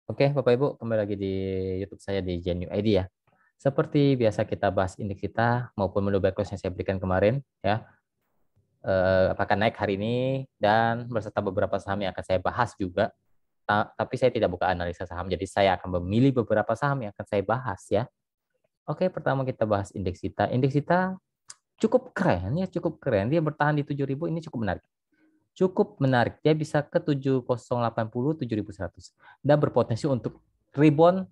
Oke, Bapak Ibu, kembali lagi di YouTube saya di Genu ID ya. Seperti biasa kita bahas indeks kita maupun menu backcross yang saya berikan kemarin ya. Apakah naik hari ini dan beserta beberapa saham yang akan saya bahas juga. Tapi saya tidak buka analisa saham, jadi saya akan memilih beberapa saham yang akan saya bahas ya. Oke, pertama kita bahas indeks kita. Indeks kita cukup keren ya, cukup keren. Dia bertahan di 7.000, ini cukup menarik. Cukup menarik. Dia bisa ke 7080, 7100 dan berpotensi untuk rebound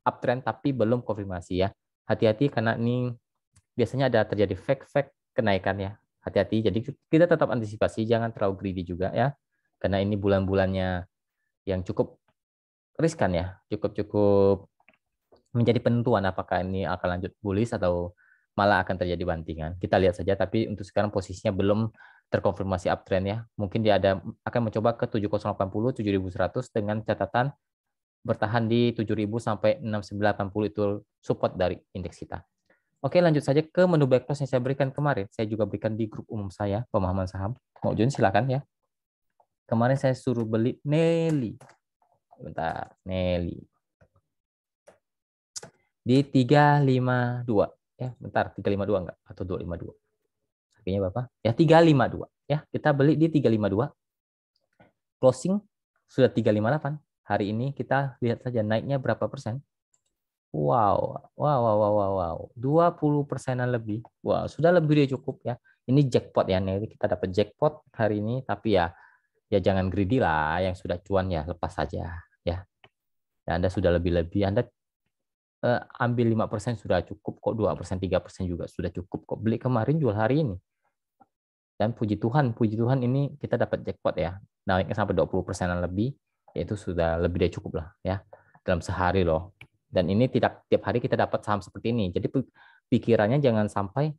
uptrend tapi belum konfirmasi ya. Hati-hati karena ini biasanya ada terjadi fake kenaikan ya. Hati-hati. Jadi kita tetap antisipasi, jangan terlalu greedy juga ya. Karena ini bulan-bulannya yang cukup riskan ya. Cukup menjadi penentuan apakah ini akan lanjut bullish atau malah akan terjadi bantingan. Kita lihat saja, tapi untuk sekarang posisinya belum terkonfirmasi uptrend ya. Mungkin dia akan mencoba ke 7080, 7100 dengan catatan bertahan di 7.000 sampai 6.980 itu support dari indeks kita. Oke, lanjut saja ke menu backcross yang saya berikan kemarin. Saya juga berikan di grup umum saya, pemahaman saham. Mau join silakan ya. Kemarin saya suruh beli Nelly. Bentar, Nelly. Di 352. Ya, bentar, 352 enggak? Atau 252. Akhirnya Bapak. Ya, 352. Ya, kita beli di 352. Closing sudah 358. Hari ini kita lihat saja naiknya berapa persen. Wow, wow, wow, wow, wow, wow. 20%-an lebih. Wow, sudah lebih dari cukup ya. Ini jackpot ya, nih. Kita dapat jackpot hari ini, tapi ya jangan greedy lah. Yang sudah cuan ya lepas saja ya. Ya Anda sudah lebih-lebih, Anda ambil 5% sudah cukup kok, 2%, 3% juga sudah cukup kok. Beli kemarin jual hari ini. Dan puji Tuhan ini kita dapat jackpot ya. Naiknya sampai 20%-an lebih, yaitu sudah lebih dari cukup lah ya. Dalam sehari loh. Dan ini tidak tiap hari kita dapat saham seperti ini. Jadi pikirannya jangan sampai,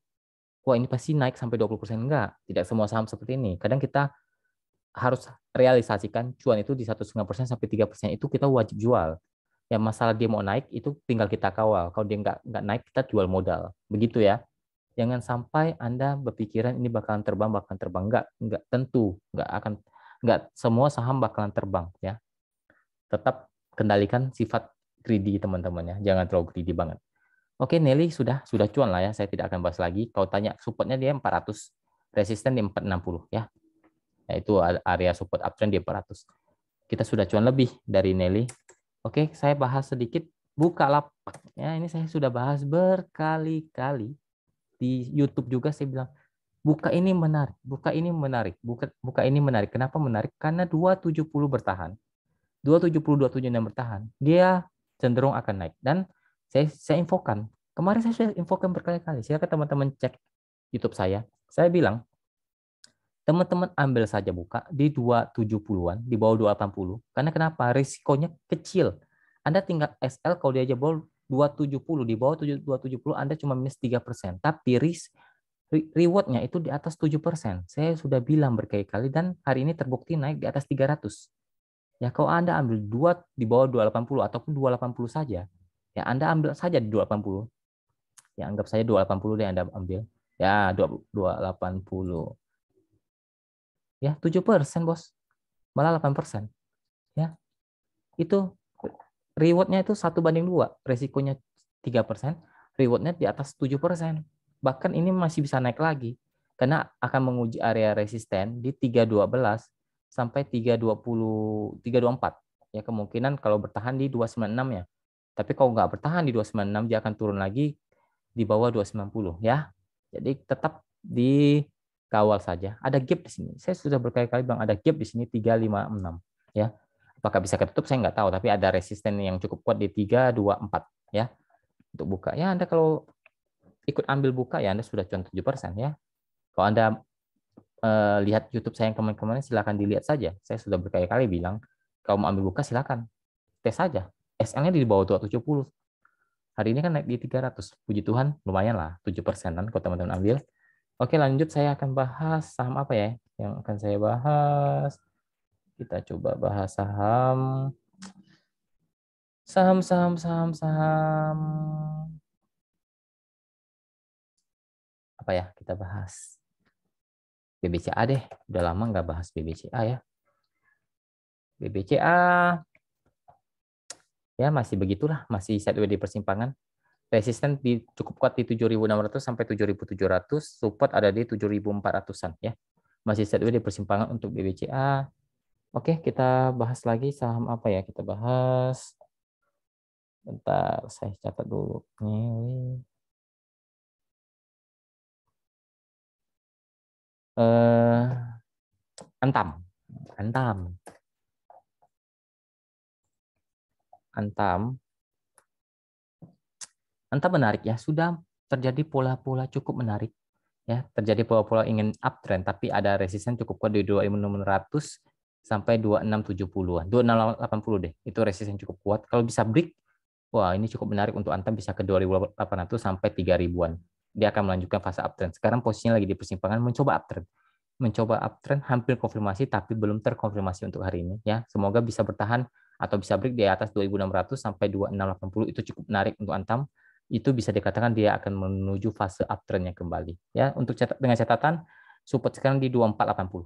wah ini pasti naik sampai 20%. Enggak, tidak semua saham seperti ini. Kadang kita harus realisasikan cuan itu di 1,5% sampai 3% itu kita wajib jual. Ya masalah dia mau naik itu tinggal kita kawal. Kalau dia nggak naik kita jual modal. Begitu ya. Jangan sampai Anda berpikiran ini bakalan terbang, bakalan terbang. Enggak tentu. Enggak semua saham bakalan terbang ya. Tetap kendalikan sifat greedy teman-teman ya. Jangan terlalu greedy banget. Oke, Nelly sudah cuan lah ya. Saya tidak akan bahas lagi. Kalau tanya supportnya dia 400, resisten di 460 ya. Yaitu area support uptrend di 400. Kita sudah cuan lebih dari Nelly. Oke, saya bahas sedikit Bukalapak. Ya, ini saya sudah bahas berkali-kali di YouTube juga saya bilang buka ini menarik, buka ini menarik, buka ini menarik. Kenapa menarik? Karena 270 bertahan. 270 276 bertahan. Dia cenderung akan naik dan saya infokan. Kemarin saya sudah infokan berkali-kali. Silakan teman-teman cek YouTube saya. Saya bilang, teman-teman ambil saja buka di 270-an, di bawah 280. Karena kenapa? Risikonya kecil. Anda tinggal SL kalau dia jebol 270, di bawah 270 Anda cuma minus 3%. Tapi rewardnya itu di atas 7%. Saya sudah bilang berkali-kali dan hari ini terbukti naik di atas 300. Ya kalau Anda ambil 2 di bawah 280 ataupun 280 saja, ya Anda ambil saja di 280. Ya anggap saja 280 deh Anda ambil. Ya 280. Ya 7% bos. Malah 8%. Ya itu rewardnya itu 1/2. Resikonya 3%. Rewardnya di atas 7%. Bahkan ini masih bisa naik lagi. Karena akan menguji area resisten di 312 sampai 320, 324. Ya kemungkinan kalau bertahan di 296 ya. Tapi kalau nggak bertahan di 296 dia akan turun lagi di bawah 290 ya. Jadi tetap dikawal saja. Ada gap di sini. Saya sudah berkali-kali bilang ada gap di sini 356 ya. Apakah bisa ketutup saya nggak tahu, tapi ada resisten yang cukup kuat di 324 ya. Untuk buka ya Anda kalau ikut ambil buka ya Anda sudah cuan 7% ya. Kalau Anda lihat YouTube saya yang kemarin-kemarin silakan dilihat saja. Saya sudah berkali-kali bilang kalau mau ambil buka silakan tes saja. SL-nya di bawah 270. Hari ini kan naik di 300. Puji Tuhan lumayan lah 7%-an kalau teman-teman ambil. Oke, lanjut saya akan bahas saham apa ya yang akan saya bahas. Kita coba bahas saham saham saham saham saham apa ya kita bahas BBCA deh, udah lama nggak bahas BBCA ya. BBCA Ya, masih begitulah, masih sideways di persimpangan. Resisten cukup kuat di 7.600 sampai 7.700, support ada di 7.400-an ya. Masih sideways di persimpangan untuk BBCA. Oke, kita bahas lagi saham apa ya? Kita bahas, bentar, saya catat dulu. Antam. Antam. Antam. Antam menarik ya. Sudah terjadi pola-pola cukup menarik. Ya, terjadi pola-pola ingin uptrend, tapi ada resisten cukup kuat di 2.600 sampai 2.670-an. 2.680 deh. Itu resisten cukup kuat. Kalau bisa break, wah ini cukup menarik untuk Antam, bisa ke 2.800 sampai 3.000-an. Dia akan melanjutkan fase uptrend. Sekarang posisinya lagi di persimpangan mencoba uptrend. Mencoba uptrend hampir konfirmasi tapi belum terkonfirmasi untuk hari ini ya. Semoga bisa bertahan atau bisa break di atas 2.600 sampai 2.680, itu cukup menarik untuk Antam. Itu bisa dikatakan dia akan menuju fase uptrendnya kembali ya. Untuk dengan catatan support sekarang di 2480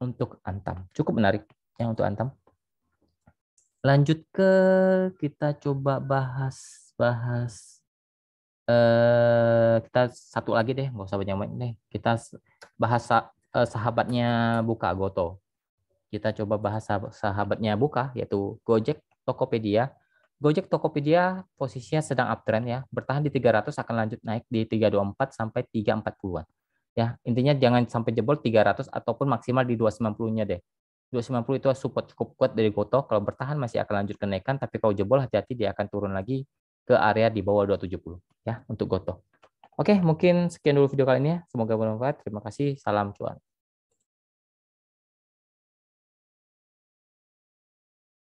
untuk Antam. Cukup menarik ya untuk Antam. Lanjut ke, kita coba bahas kita satu lagi deh, nggak usah banyak-banyak deh. Kita bahas sahabatnya Buka, Goto. Kita coba bahas sahabatnya Buka, yaitu Gojek Tokopedia. Gojek Tokopedia posisinya sedang uptrend ya, bertahan di 300, akan lanjut naik di 324 sampai 340-an. Ya, intinya jangan sampai jebol 300 ataupun maksimal di 290-nya deh. 290 itu support cukup kuat dari Goto. Kalau bertahan masih akan lanjut kenaikan, tapi kalau jebol hati-hati, dia akan turun lagi ke area di bawah 270 ya untuk Goto. Oke, mungkin sekian dulu video kali ini ya. Semoga bermanfaat. Terima kasih. Salam cuan.